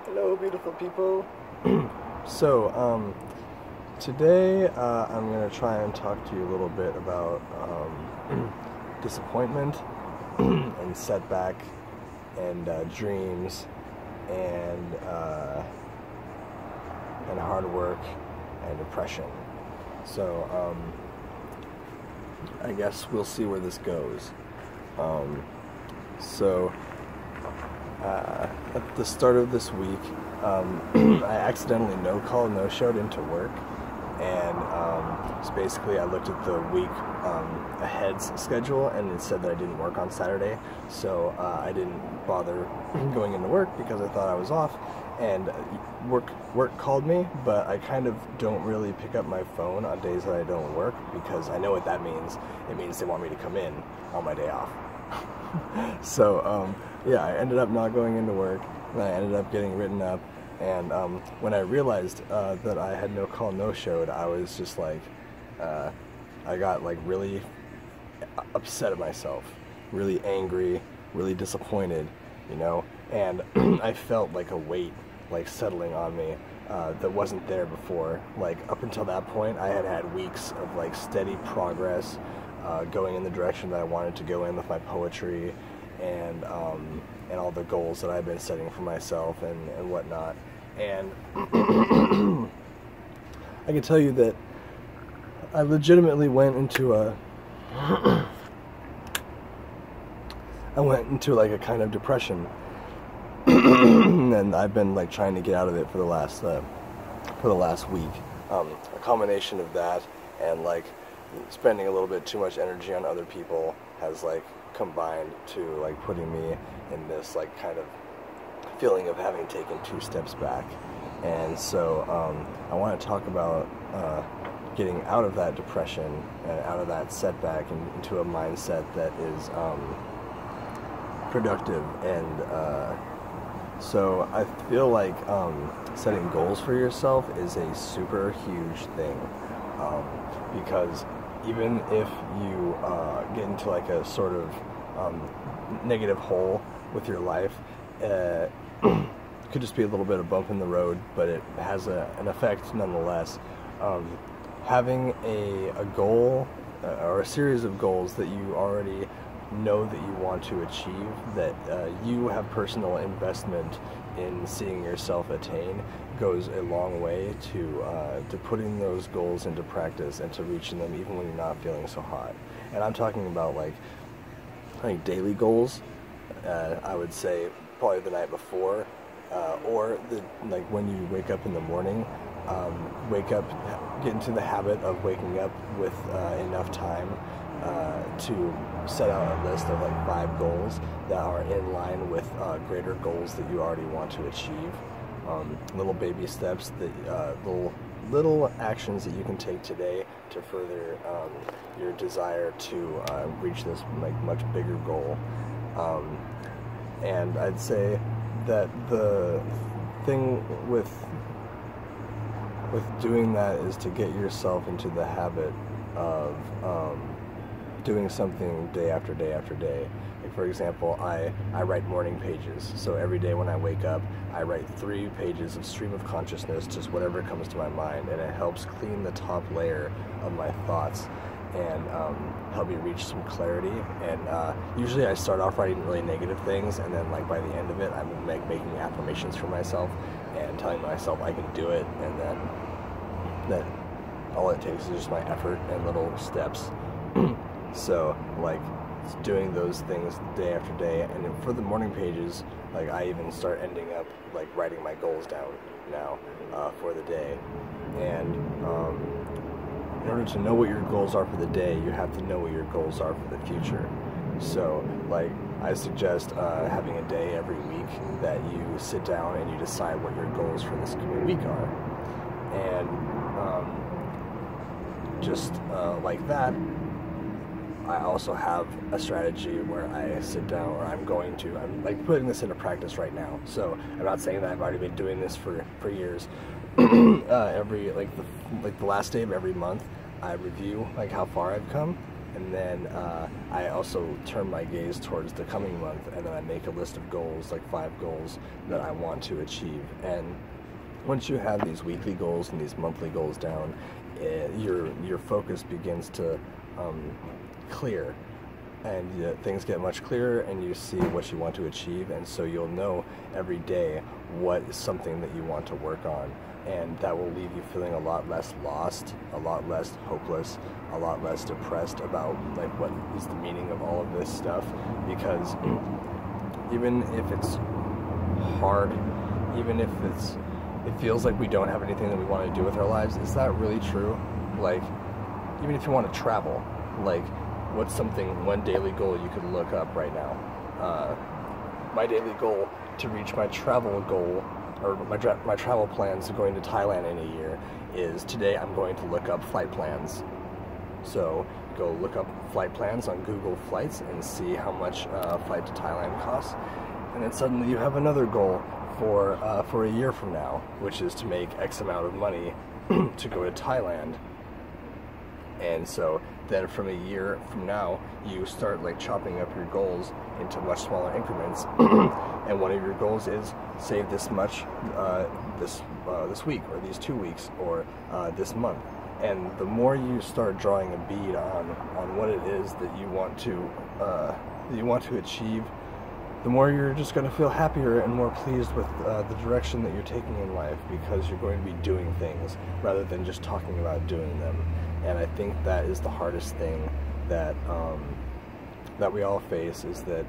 Hello, beautiful people. So, today I'm going to try and talk to you a little bit about disappointment and setback and dreams and hard work and depression. So, I guess we'll see where this goes. At the start of this week, I accidentally no-showed into work, and so basically I looked at the week ahead's schedule, and it said that I didn't work on Saturday, so I didn't bother going into work because I thought I was off, and work called me, but I kind of don't really pick up my phone on days that I don't work because I know what that means. It means they want me to come in on my day off. So, yeah, I ended up not going into work, and I ended up getting written up, and when I realized that I had no-showed, I was just like, I got like really upset at myself, really angry, really disappointed, you know, and I felt like a weight like settling on me that wasn't there before. Like, up until that point, I had had weeks of like steady progress, going in the direction that I wanted to go in with my poetry and all the goals that I've been setting for myself and whatnot. And I can tell you that I legitimately went into like a kind of depression, and I've been like trying to get out of it for the last week. A combination of that and like spending a little bit too much energy on other people has like combined to like putting me in this like kind of feeling of having taken 2 steps back. And so I want to talk about getting out of that depression and out of that setback and into a mindset that is productive. And so I feel like setting goals for yourself is a super huge thing, because even if you get into like a sort of negative hole with your life, it could just be a little bit of bump in the road, but it has an effect nonetheless. Having a goal or a series of goals that you already know that you want to achieve, that you have personal investment in seeing yourself attain, goes a long way to putting those goals into practice and to reaching them even when you're not feeling so hot. And I'm talking about like daily goals. I would say probably the night before, or like when you wake up in the morning. Get into the habit of waking up with enough time to set out a list of like 5 goals that are in line with greater goals that you already want to achieve. Little baby steps, that little actions that you can take today to further your desire to reach this like much bigger goal. And I'd say that the thing with doing that is to get yourself into the habit of doing something day after day after day. Like, for example, I write morning pages, so every day when I wake up I write 3 pages of stream of consciousness, just whatever comes to my mind, and it helps clean the top layer of my thoughts and help me reach some clarity. And usually I start off writing really negative things, and then like by the end of it I'm like making affirmations for myself and telling myself I can do it, and then that all it takes is just my effort and little steps. So like doing those things day after day, and for the morning pages, like I even start ending up like writing my goals down now for the day. And in order to know what your goals are for the day, you have to know what your goals are for the future. So like I suggest having a day every week that you sit down and you decide what your goals for this coming week are. And just like that, I also have a strategy where I sit down, or I'm like putting this into practice right now. So I'm not saying that I've already been doing this for years. Every the last day of every month, I review like how far I've come, and then I also turn my gaze towards the coming month, and then I make a list of goals, like 5 goals that I want to achieve. And once you have these weekly goals and these monthly goals down, your focus begins to clear, and things get much clearer, and you see what you want to achieve, and so you'll know every day what is something that you want to work on, and that will leave you feeling a lot less lost, a lot less hopeless, a lot less depressed about like what is the meaning of all of this stuff. Because even if it's hard, even if it feels like we don't have anything that we want to do with our lives, is that really true? Like, even if you want to travel, like, what's one daily goal you could look up right now? My daily goal to reach my travel goal, or my travel plans going to Thailand in a year, is today I'm going to look up flight plans. So go look up flight plans on Google Flights and see how much a flight to Thailand costs, and then suddenly you have another goal for a year from now, which is to make X amount of money to go to Thailand. And so then from a year from now, you start like chopping up your goals into much smaller increments. And one of your goals is save this much this week, or these 2 weeks, or this month. And the more you start drawing a bead on what it is that you want to achieve, the more you're just going to feel happier and more pleased with the direction that you're taking in life, because you're going to be doing things rather than just talking about doing them. And I think that is the hardest thing that we all face, is that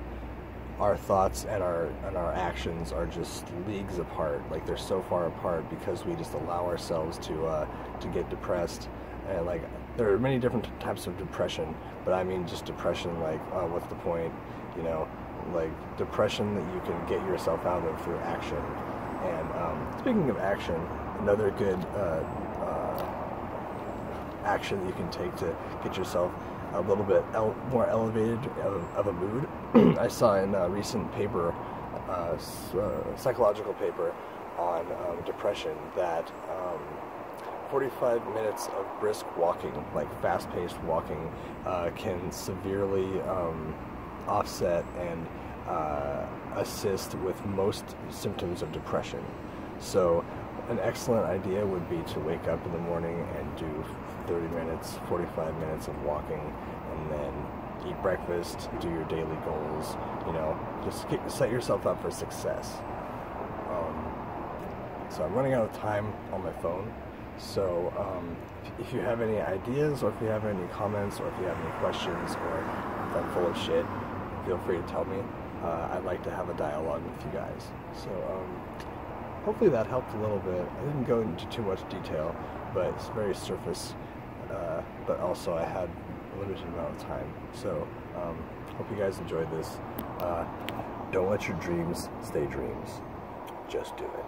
our thoughts and our actions are just leagues apart. Like, they're so far apart because we just allow ourselves to get depressed. And like, there are many different types of depression, but I mean just depression like, what's the point, you know? Like depression that you can get yourself out of through action. And speaking of action, another good action that you can take to get yourself a little bit more elevated of a mood. I saw in a recent paper, psychological paper on depression, that 45 minutes of brisk walking, like fast-paced walking, can severely offset and assist with most symptoms of depression. So an excellent idea would be to wake up in the morning and do 30 minutes, 45 minutes of walking, and then eat breakfast, do your daily goals, you know, just set yourself up for success. So I'm running out of time on my phone, so if you have any ideas, or if you have any comments, or if you have any questions, or if I'm full of shit, feel free to tell me. I'd like to have a dialogue with you guys. So hopefully that helped a little bit. I didn't go into too much detail, but it's very surface, but also I had a limited amount of time. So hope you guys enjoyed this. Don't let your dreams stay dreams. Just do it.